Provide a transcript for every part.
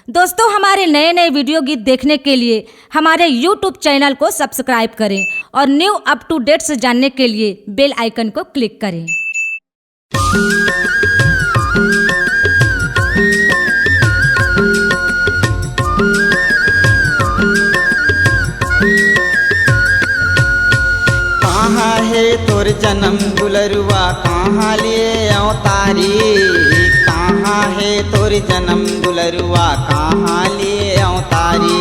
दोस्तों, हमारे नए नए वीडियो गीत देखने के लिए हमारे YouTube चैनल को सब्सक्राइब करें और न्यू अप टू डेट्स जानने के लिए बेल आइकन को क्लिक करें। कहाँ है तोर जन्म दुलरुआ, कहाँ लिए अवतारी। कहाँ है तोर जन्म दुलरुआ, कहाँ लिए अवतारी।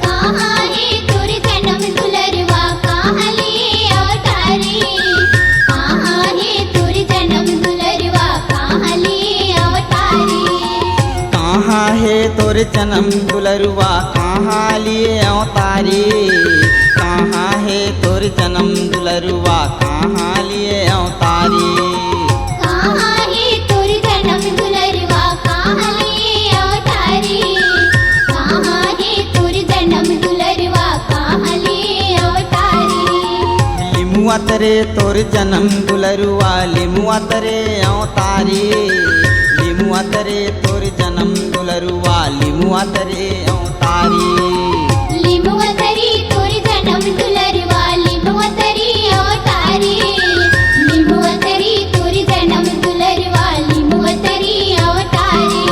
कहाँ है तोर जन्म दुलरुआ, कहाँ लिए अवतारी। कहाँ है तोर जन्म दुलरुआ, कहाँ लिए अवतारी। कहाँ है तोर जन्म दुलरुआ, कहाँ लिए अवतारी। कहाँ है तोर जन्म दुलरुआ, कहाँ लिए अवतारी। कहाँ है तोर जन्म दुलरुआ, कहाँ लिए अवतारी। कहाँ है तोर जन्म दुलरुआ, कहाँ लिए अवतारी। लिमुआ तरे तोर जन्म दुलरुआ, लिमुआ तरे अवतारी। लिमुआ तरे तोर जन्म दुलरुआ, लिमुआ तरे अवतारी। लिमुआ तरी तोर जन्म दुलरुआ, लिमुआ तरी अवतारी। लिमुआ तरी तोर जन्म दुलरुआ, लिमुआ तरी अवतारी।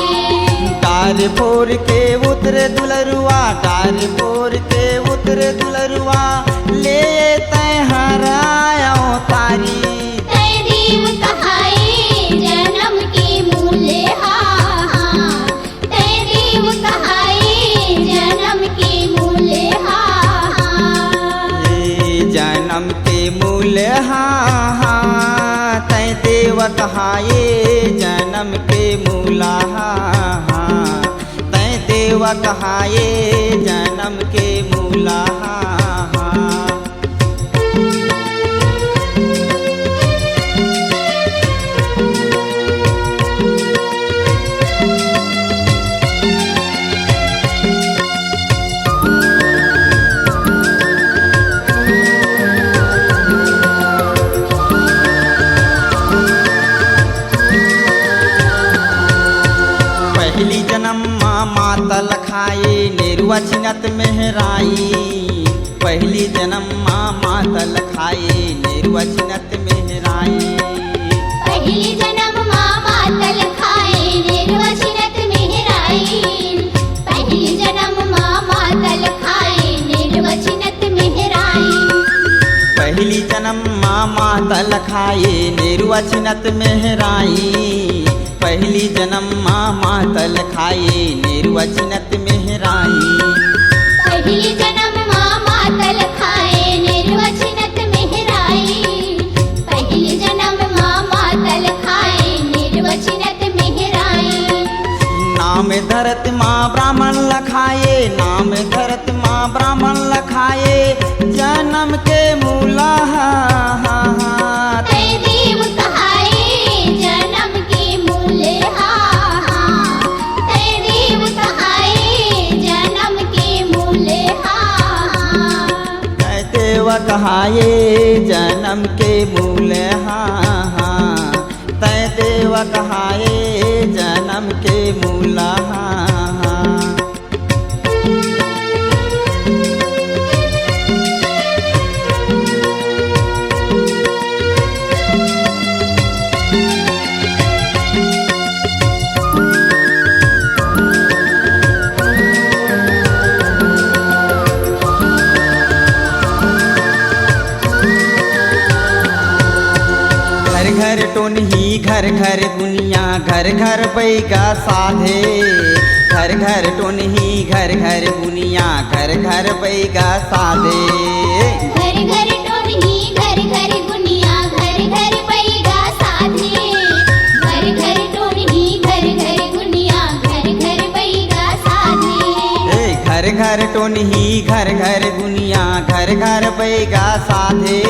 डार फोर के उतरे दुलरुआ, डार फोर के उतरे दुलरुआ, ले तय हरा अवतारी। तै देव कहाए जन्म के मूल्य हाँ। तै देव कहाए जन्म के मूल्य हाँ। ये जन्म के मूल हाँ, तय देव कहाए जन्म के मूला हाँ। तय देव कहाए जन्म के मूला हाँ। पहली जन्म माँ मातल खाए नेरुआ छिनत मेहराई। पहली जन्म माँ मातल खाए नेरुआ छिनत मेहराई। पहली जन्म माँ मातल खाए नेरुआ छिनत मेहराई। पहली जन्म माँ मातल खाए नेरुआ छिनत मेहराई। पहली जन्म माँ मातल खाए नेरुआ छिनत मेहराई। पहली जन्म माँ मातल खाए नेरुआ छिनत मेहराई। पहली जन्म माँ मातल खाए नेरुआ छिनत मेहराई। पहली जन्म माँ मातल खाए नेरुआ छिनत मेहराई। नाम धरत माँ ब्राह्मण लखाए, नाम धरत माँ ब्राह्मण लखाए जन्म के मूला हाँ। तै देव कहाए जन्म के मूल्य हाँ। तै देव कहाए जन्म के मूल्य हाँ। तय देव कहाए जन्म के मूल हाँ। तय देव कहाए जन्म के मूला हाँ। घर घर टोनही घर घर गुनिया, घर घर बैगा साधे। घर घर टोनही घर घर गुनिया, घर घर बैगा साधे। घर घर टोनही घर घर गुनिया, घर घर बैगा साधे। घर घर टोनही घर घर गुनिया, घर घर बैगा साधे। घर घर टोनही घर घर गुनिया, घर घर बैगा साधे।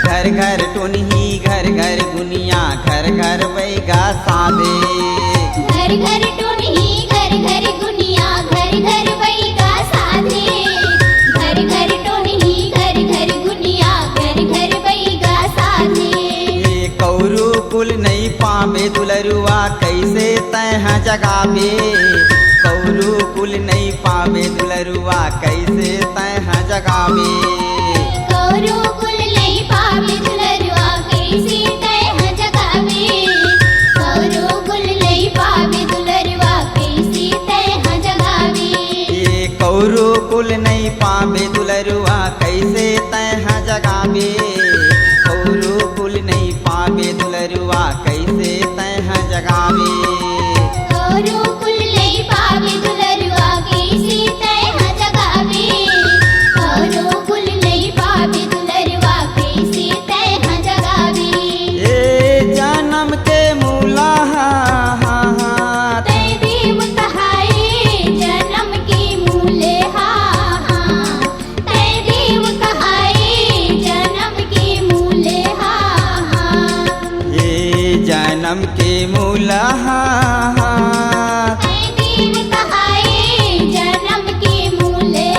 घर घर टोनही घर घर गुनिया, घर घर बैगा साधे। घर घर टोनही घर घर गुनिया, घर घर बैगा साधे। घर घर टोनही घर घर गुनिया, घर घर बैगा साधे। कौरू कुल नहीं पावे दुलरुआ, कैसे तह जगावे। कौरू दुलरुआ कैसे तह जगावे। कौरो कुल नहीं पावे दुलरुआ कैसे तह जगावे। कौरो कुल नहीं पावे दुलरुआ कैसे तह जगावे। ये कौरो कुल नहीं पावे दुलरुआ कैसे तह जगावे। कौरो कुल नहीं पावे दुलरुआ कैसे तह जगावे। कौरो कुल नहीं पावे दुलरुआ कैसे तह जगावे। कौरो कुल नहीं पावे दुलरुआ कैसे तह जगावे। ए जन्म के मूला तै देव कहाए जन्म के मूले तै देव कहाए जन्म के मूले ये जन्म के मूला तै देव कहाए जन्म के मूले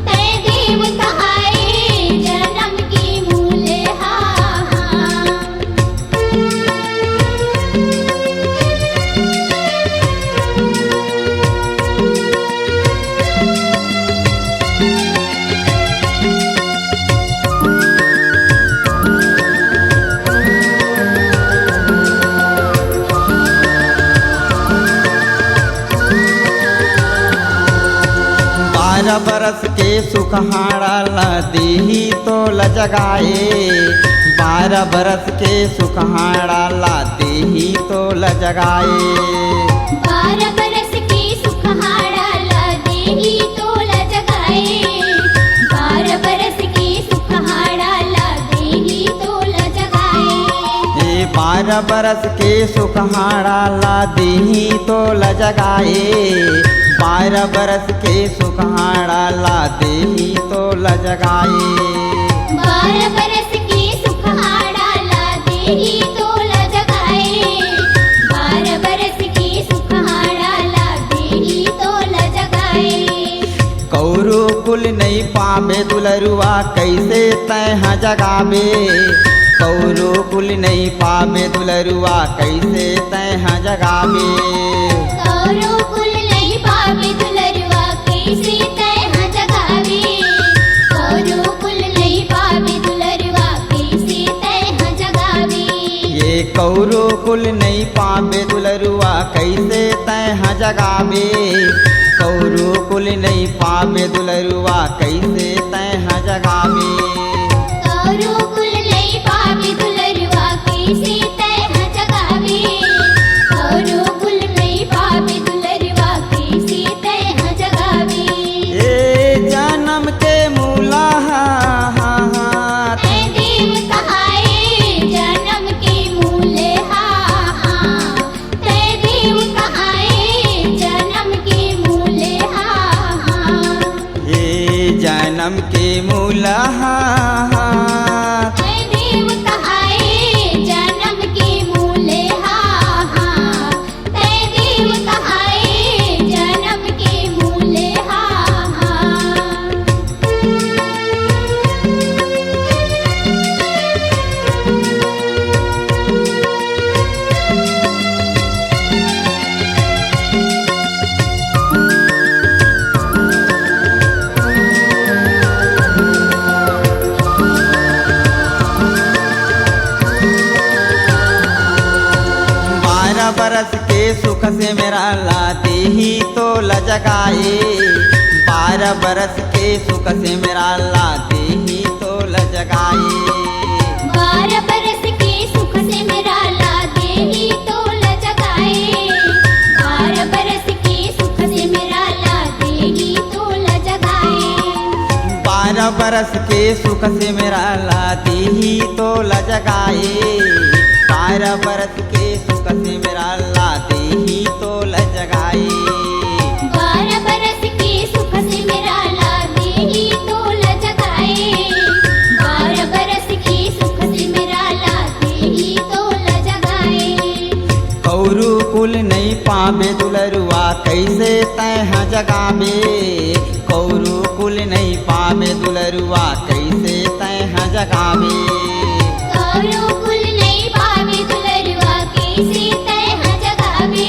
तै देव कहाए जन्म के मूले बारह बरस के सुखहाड़ा ला देही तो लजगाए। 12 बरस के सुखहाड़ा ला देही तो लजगाए। 12 बरस की सुखहाड़ा ला देही तोल जगाए। 12 बरस की सुखहाड़ा ला देही तोल जगाए। ये 12 बरस के सुखहाड़ा ला देही तो लजगाए। 12 बरस के सुखहाड़ा ला देही तो लजगाए। 12 बरस की सुखहाड़ा ला देही तोल जगाए। 12 बरस की सुखहाड़ा ला देही तोल जगाए। कौरो कुल नहीं पावे दुलरुआ कैसे तह जगावे। कौरो कुल नहीं पावे दुलरुआ कैसे तह जगावे। कौरो कुल नहीं पावे दुलरुआ कैसे तह जगावे। कौरो कुल नहीं पावे दुलरुआ कैसे तह जगावे। ये कौरो कुल नहीं पावे दुलरुआ कैसे तह जगावे। कौरो कुल नहीं पावे दुलरुआ कैसे तह जगावे। कौरो कुल नहीं पावे दुलरुआ कैसे तह जगावे। कौरो कुल नहीं पावे दुलरुआ कैसे तह जगावे। ये जन्म के मूला तै देव कहाए जन्म के मूले तै देव कहाए जन्म के मूले ये जन्म के मूला तै देव कहाए जन्म के मूले तै देव कहाए जन्म के मूले बरस के सुख से मेरा लाते ही तो लजगाए। 12 बरस के सुख से मेरा लाते ही तो लजगाए। 12 बरस के सुख से मेरा ला देही तोल जगाए। 12 बरस के सुख से मेरा ला देही तोल जगाए। 12 बरस के सुख से मेरा लाते ही तो लजगाए। 12 बरस के सुख से मेरा लाते ही तो लजगाए। 12 बरस के सुख से मेरा ला देही तोल जगाए। 12 बरस के सुख से मेरा ला देही तोल जगाए। कौरू कुल नहीं पावे दुलरुआ कैसे तह जगावे। कौरू कुल नहीं पावे दुलरुआ कैसे तह जगावे। कौरो कुल नहीं पावे दुलरुआ कैसे तह जगावे।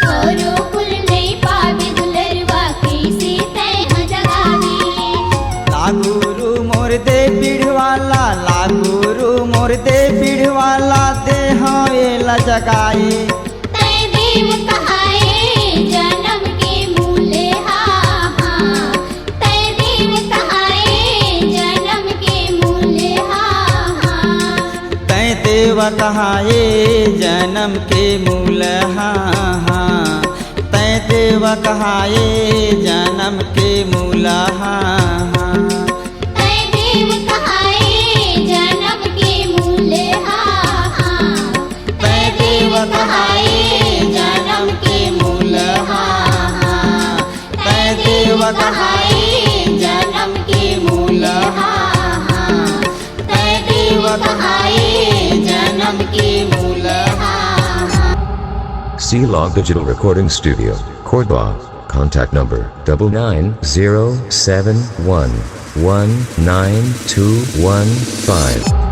कौरो कुल नहीं पावे दुलरुआ जगाए। तै देव कहाए जन्म के मूल हा। तै देव कहाए जन्म के मूल हा। तै देव कहाए जन्म के मूल हा। तै देव कहाए जन्म के मूल हा। तै देव कहाए जन्म के मूल हा। तै देव कहाए जन्म के मूल हा। तै देव कहाए जन्म के मूल हा। तै देव कहाए जन्म के मूल हा। C-Log Digital Recording Studio, Cordoba. Contact number 99071192115.